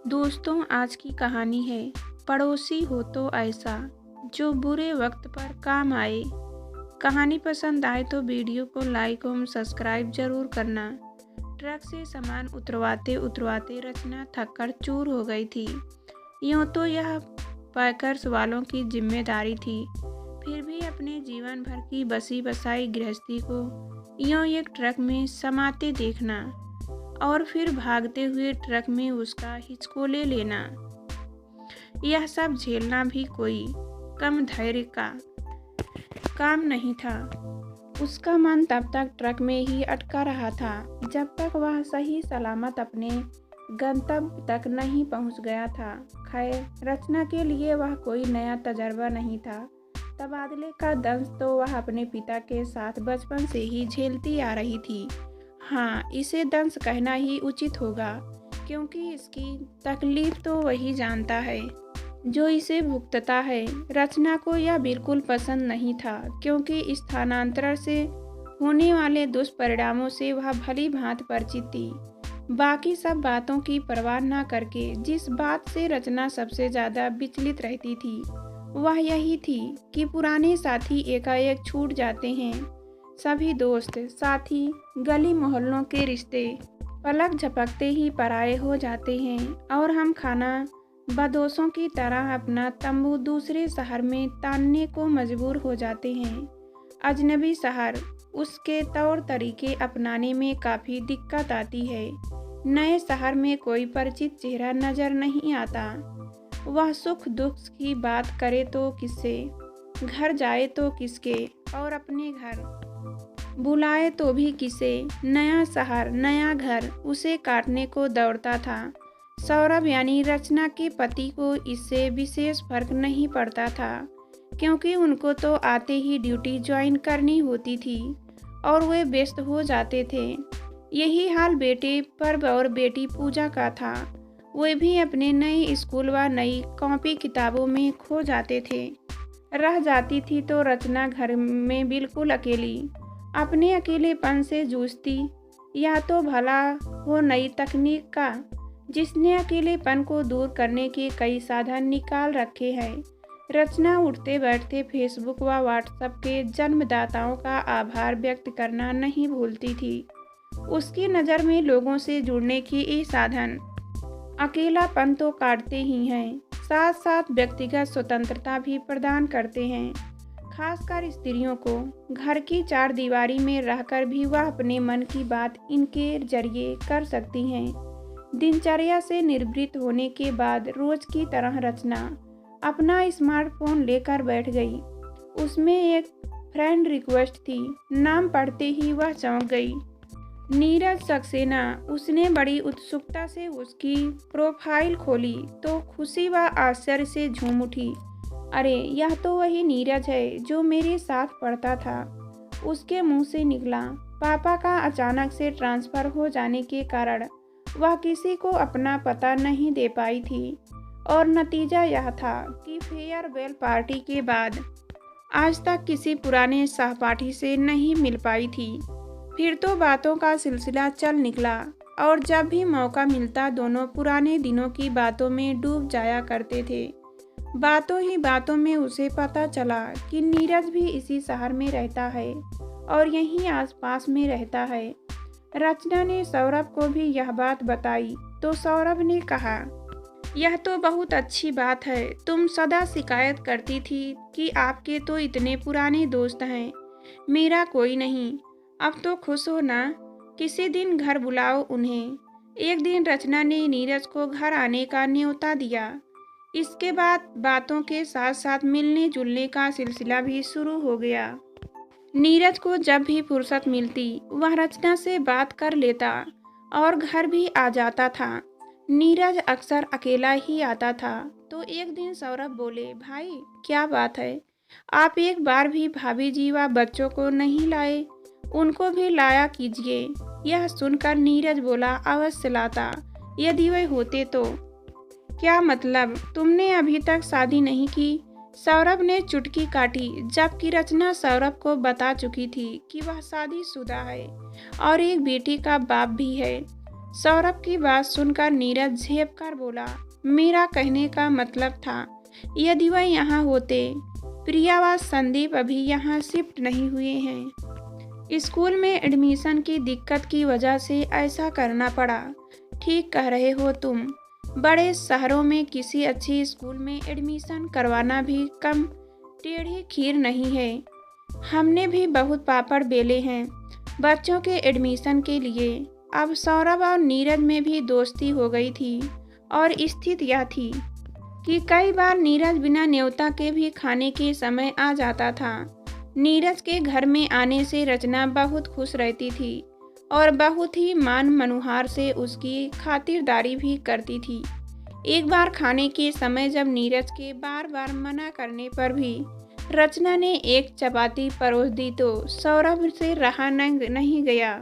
दोस्तों, आज की कहानी है पड़ोसी हो तो ऐसा जो बुरे वक्त पर काम आए। कहानी पसंद आए तो वीडियो को लाइक और सब्सक्राइब जरूर करना। ट्रक से सामान उतरवाते उतरवाते रचना थककर चूर हो गई थी। यूं तो यह पैकर्स वालों की जिम्मेदारी थी, फिर भी अपने जीवन भर की बसी बसाई गृहस्थी को यूं एक ट्रक में समाते देखना और फिर भागते हुए ट्रक में उसका हिचकोले लेना, यह सब झेलना भी कोई कम धैर्य का काम नहीं था। उसका मन तब तक ट्रक में ही अटका रहा था जब तक वह सही सलामत अपने गंतव्य तक नहीं पहुंच गया था। खैर, रचना के लिए वह कोई नया तजर्बा नहीं था। तबादले का दंश तो वह अपने पिता के साथ बचपन से ही झेलती आ रही थी। हाँ, इसे दंश कहना ही उचित होगा, क्योंकि इसकी तकलीफ तो वही जानता है जो इसे भुगतता है। रचना को यह बिल्कुल पसंद नहीं था, क्योंकि स्थानांतरण से होने वाले दुष्परिणामों से वह भली भांति परिचित थी। बाकी सब बातों की परवाह न करके जिस बात से रचना सबसे ज़्यादा विचलित रहती थी वह यही थी कि पुराने साथी एकाएक छूट जाते हैं। सभी दोस्त, साथी, गली मोहल्लों के रिश्ते पलक झपकते ही पराये हो जाते हैं और हम खाना बदोशों की तरह अपना तंबू दूसरे शहर में तानने को मजबूर हो जाते हैं। अजनबी शहर, उसके तौर तरीके अपनाने में काफ़ी दिक्कत आती है। नए शहर में कोई परिचित चेहरा नज़र नहीं आता। वह सुख दुख की बात करे तो किससे, घर जाए तो किसके और अपने घर बुलाए तो भी किसे। नया शहर, नया घर उसे काटने को दौड़ता था। सौरभ यानी रचना के पति को इससे विशेष फर्क नहीं पड़ता था, क्योंकि उनको तो आते ही ड्यूटी ज्वाइन करनी होती थी और वे व्यस्त हो जाते थे। यही हाल बेटे पर्व और बेटी पूजा का था। वे भी अपने नए स्कूल व नई कॉपी किताबों में खो जाते थे। रह जाती थी तो रचना घर में बिल्कुल अकेली अपने अकेलेपन से जूझती। या तो भला हो नई तकनीक का, जिसने अकेलेपन को दूर करने के कई साधन निकाल रखे हैं। रचना उठते बैठते फेसबुक व व्हाट्सएप के जन्मदाताओं का आभार व्यक्त करना नहीं भूलती थी। उसकी नज़र में लोगों से जुड़ने के ये साधन अकेलापन तो काटते ही हैं, साथ साथ व्यक्तिगत स्वतंत्रता भी प्रदान करते हैं। खासकर स्त्रियों को घर की चार दीवारी में रहकर भी वह अपने मन की बात इनके जरिए कर सकती हैं। दिनचर्या से निवृत्त होने के बाद रोज की तरह रचना अपना स्मार्टफोन लेकर बैठ गई। उसमें एक फ्रेंड रिक्वेस्ट थी। नाम पढ़ते ही वह चौंक गई। नीरज सक्सेना। उसने बड़ी उत्सुकता से उसकी प्रोफाइल खोली तो खुशी व आश्चर्य से झूम उठी। अरे, यह तो वही नीरज है जो मेरे साथ पढ़ता था। उसके मुंह से निकला। पापा का अचानक से ट्रांसफ़र हो जाने के कारण वह किसी को अपना पता नहीं दे पाई थी और नतीजा यह था कि फेयरवेल पार्टी के बाद आज तक किसी पुराने सहपाठी से नहीं मिल पाई थी। फिर तो बातों का सिलसिला चल निकला और जब भी मौका मिलता दोनों पुराने दिनों की बातों में डूब जाया करते थे। बातों ही बातों में उसे पता चला कि नीरज भी इसी शहर में रहता है और यहीं आसपास में रहता है। रचना ने सौरभ को भी यह बात बताई तो सौरभ ने कहा, यह तो बहुत अच्छी बात है। तुम सदा शिकायत करती थी कि आपके तो इतने पुराने दोस्त हैं, मेरा कोई नहीं। अब तो खुश हो ना, किसी दिन घर बुलाओ उन्हें। एक दिन रचना ने नीरज को घर आने का न्योता दिया। इसके बाद बातों के साथ साथ मिलने जुलने का सिलसिला भी शुरू हो गया। नीरज को जब भी फुर्सत मिलती वह रचना से बात कर लेता और घर भी आ जाता था। नीरज अक्सर अकेला ही आता था तो एक दिन सौरभ बोले, भाई क्या बात है, आप एक बार भी भाभी जी व बच्चों को नहीं लाए, उनको भी लाया कीजिए। यह सुनकर नीरज बोला, अवश्य लाता, यदि वे होते तो। क्या मतलब, तुमने अभी तक शादी नहीं की? सौरभ ने चुटकी काटी, जबकि रचना सौरभ को बता चुकी थी कि वह शादीशुदा है और एक बेटी का बाप भी है। सौरभ की बात सुनकर नीरज झेप कर बोला, मेरा कहने का मतलब था, यदि वह यहाँ होते। प्रिया व संदीप अभी यहाँ शिफ्ट नहीं हुए हैं। स्कूल में एडमिशन की दिक्कत की वजह से ऐसा करना पड़ा। ठीक कह रहे हो तुम। बड़े शहरों में किसी अच्छी स्कूल में एडमिशन करवाना भी कम टेढ़ी खीर नहीं है। हमने भी बहुत पापड़ बेले हैं बच्चों के एडमिशन के लिए। अब सौरभ और नीरज में भी दोस्ती हो गई थी और स्थिति यह थी कि कई बार नीरज बिना न्योता के भी खाने के समय आ जाता था। नीरज के घर में आने से रचना बहुत खुश रहती थी और बहुत ही मान मनुहार से उसकी खातिरदारी भी करती थी। एक बार खाने के समय जब नीरज के बार बार मना करने पर भी रचना ने एक चपाती परोस दी तो सौरभ से रहा नहीं गया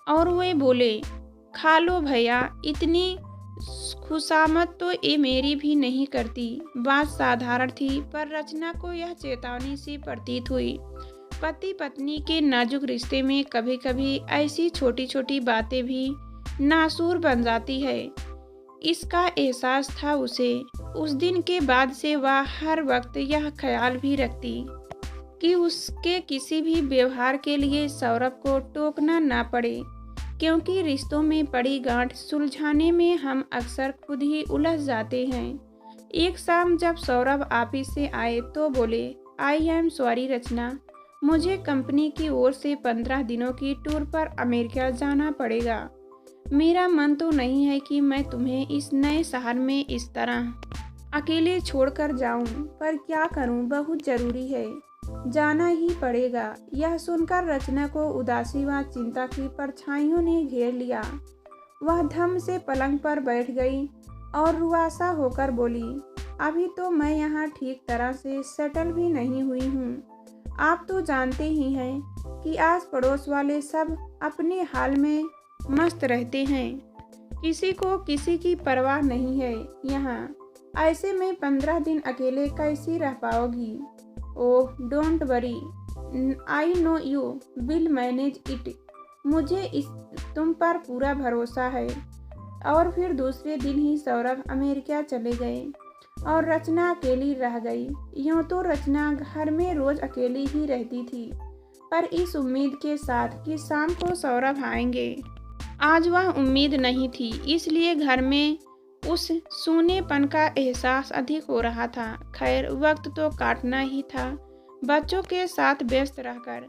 और वे बोले, खा लो भैया, इतनी खुशामद तो ये मेरी भी नहीं करती। बात साधारण थी पर रचना को यह चेतावनी सी प्रतीत हुई। पति पत्नी के नाजुक रिश्ते में कभी कभी ऐसी छोटी छोटी बातें भी नासूर बन जाती है। इसका एहसास था उसे। उस दिन के बाद से वह हर वक्त यह ख्याल भी रखती कि उसके किसी भी व्यवहार के लिए सौरभ को टोकना ना पड़े, क्योंकि रिश्तों में पड़ी गांठ सुलझाने में हम अक्सर खुद ही उलझ जाते हैं। एक शाम जब सौरभ ऑफिस से आए तो बोले, आई एम सॉरी रचना, मुझे कंपनी की ओर से 15 दिनों की टूर पर अमेरिका जाना पड़ेगा। मेरा मन तो नहीं है कि मैं तुम्हें इस नए शहर में इस तरह अकेले छोड़कर जाऊं, पर क्या करूं, बहुत ज़रूरी है, जाना ही पड़ेगा। यह सुनकर रचना को उदासी व चिंता की परछाइयों ने घेर लिया। वह धम से पलंग पर बैठ गई और रुआसा होकर बोली, अभी तो मैं यहाँ ठीक तरह से सेटल भी नहीं हुई हूँ। आप तो जानते ही हैं कि आस पड़ोस वाले सब अपने हाल में मस्त रहते हैं, किसी को किसी की परवाह नहीं है यहाँ। ऐसे में 15 दिन अकेले कैसी रह पाओगी? Oh don't worry, I know you will manage it. मुझे इस तुम पर पूरा भरोसा है। और फिर दूसरे दिन ही सौरभ अमेरिका चले गए और रचना अकेली रह गई। यूँ तो रचना घर में रोज अकेली ही रहती थी, पर इस उम्मीद के साथ कि शाम को सौरभ आएंगे। आज वह उम्मीद नहीं थी, इसलिए घर में उस सूनेपन का एहसास अधिक हो रहा था। खैर, वक्त तो काटना ही था। बच्चों के साथ व्यस्त रहकर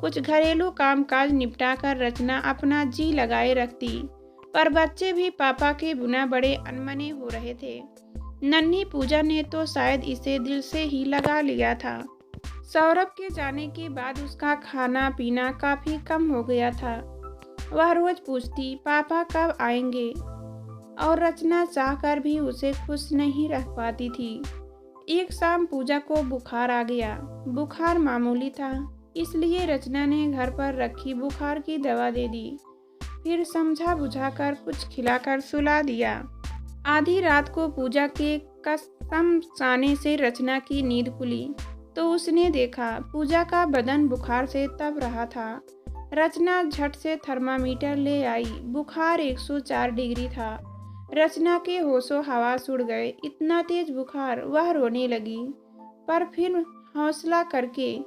कुछ घरेलू कामकाज निपटाकर रचना अपना जी लगाए रखती, पर बच्चे भी पापा के बिना बड़े अनमने हो रहे थे। नन्ही पूजा ने तो शायद इसे दिल से ही लगा लिया था। सौरभ के जाने के बाद उसका खाना पीना काफ़ी कम हो गया था। वह रोज पूछती, पापा कब आएंगे, और रचना चाहकर भी उसे खुश नहीं रख पाती थी। एक शाम पूजा को बुखार आ गया। बुखार मामूली था, इसलिए रचना ने घर पर रखी बुखार की दवा दे दी, फिर समझा बुझाकर कुछ खिलाकर सुला दिया। आधी रात को पूजा के कसम साने से रचना की नींद खुली तो उसने देखा पूजा का बदन बुखार से तप रहा था। रचना झट से थर्मामीटर ले आई। बुखार 104 डिग्री था। रचना के होशो हवास उड़ गए। इतना तेज बुखार, वह रोने लगी, पर फिर हौसला करके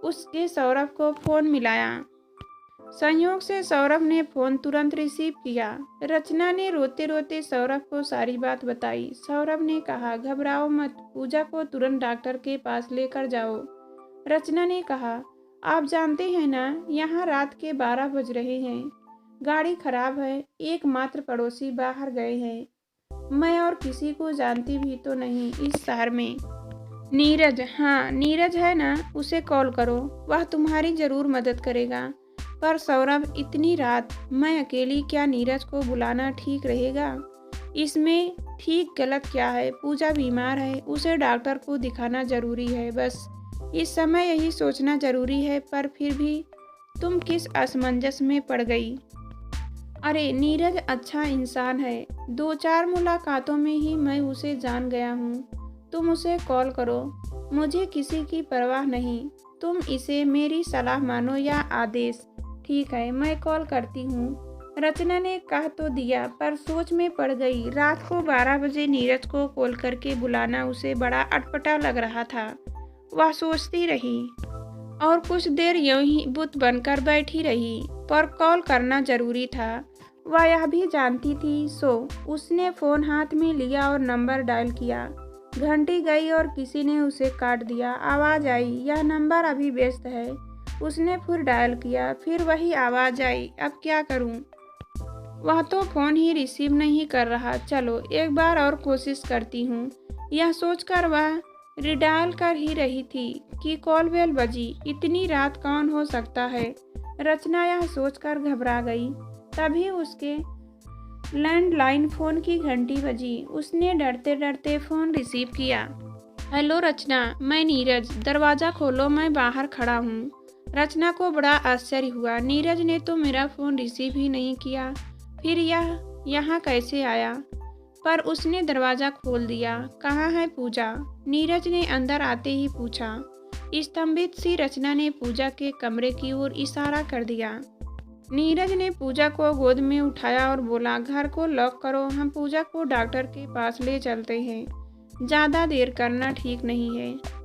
उसके सौरभ को फोन मिलाया। संयोग से सौरभ ने फोन तुरंत रिसीव किया। रचना ने रोते रोते सौरभ को सारी बात बताई। सौरभ ने कहा, घबराओ मत, पूजा को तुरंत डॉक्टर के पास लेकर जाओ। रचना ने कहा, आप जानते हैं ना, यहाँ रात के 12 बज रहे हैं, गाड़ी खराब है, एकमात्र पड़ोसी बाहर गए हैं, मैं और किसी को जानती भी तो नहीं इस शहर में। नीरज, हाँ नीरज है ना, उसे कॉल करो, वह तुम्हारी ज़रूर मदद करेगा। पर सौरभ, इतनी रात मैं अकेली, क्या नीरज को बुलाना ठीक रहेगा? इसमें ठीक गलत क्या है? पूजा बीमार है, उसे डॉक्टर को दिखाना ज़रूरी है, बस इस समय यही सोचना ज़रूरी है। पर फिर भी तुम किस असमंजस में पड़ गई? अरे नीरज अच्छा इंसान है, 2-4 मुलाकातों में ही मैं उसे जान गया हूँ। तुम उसे कॉल करो, मुझे किसी की परवाह नहीं। तुम इसे मेरी सलाह मानो या आदेश। ठीक है, मैं कॉल करती हूँ। रचना ने कह तो दिया पर सोच में पड़ गई। रात को 12 बजे नीरज को कॉल करके बुलाना उसे बड़ा अटपटा लग रहा था। वह सोचती रही और कुछ देर यूं ही बुत बनकर बैठी रही, पर कॉल करना जरूरी था। वह यह भी जानती थी, सो उसने फ़ोन हाथ में लिया और नंबर डायल किया। घंटी गई और किसी ने उसे काट दिया। आवाज़ आई, यह नंबर अभी व्यस्त है। उसने फिर डायल किया, फिर वही आवाज़ आई। अब क्या करूं? वह तो फ़ोन ही रिसीव नहीं कर रहा। चलो एक बार और कोशिश करती हूँ। यह सोचकर वह रिडायल कर ही रही थी कि कॉल बेल बजी। इतनी रात कौन हो सकता है? रचना यह सोचकर घबरा गई। तभी उसके लैंडलाइन फ़ोन की घंटी बजी। उसने डरते डरते फ़ोन रिसीव किया। हेलो रचना, मैं नीरज। दरवाज़ा खोलो, मैं बाहर खड़ा हूँ। रचना को बड़ा आश्चर्य हुआ। नीरज ने तो मेरा फ़ोन रिसीव ही नहीं किया, फिर यह यहाँ कैसे आया? पर उसने दरवाज़ा खोल दिया। कहाँ है पूजा? नीरज ने अंदर आते ही पूछा। स्तंभित सी रचना ने पूजा के कमरे की ओर इशारा कर दिया। नीरज ने पूजा को गोद में उठाया और बोला, घर को लॉक करो, हम पूजा को डॉक्टर के पास ले चलते हैं। ज़्यादा देर करना ठीक नहीं है।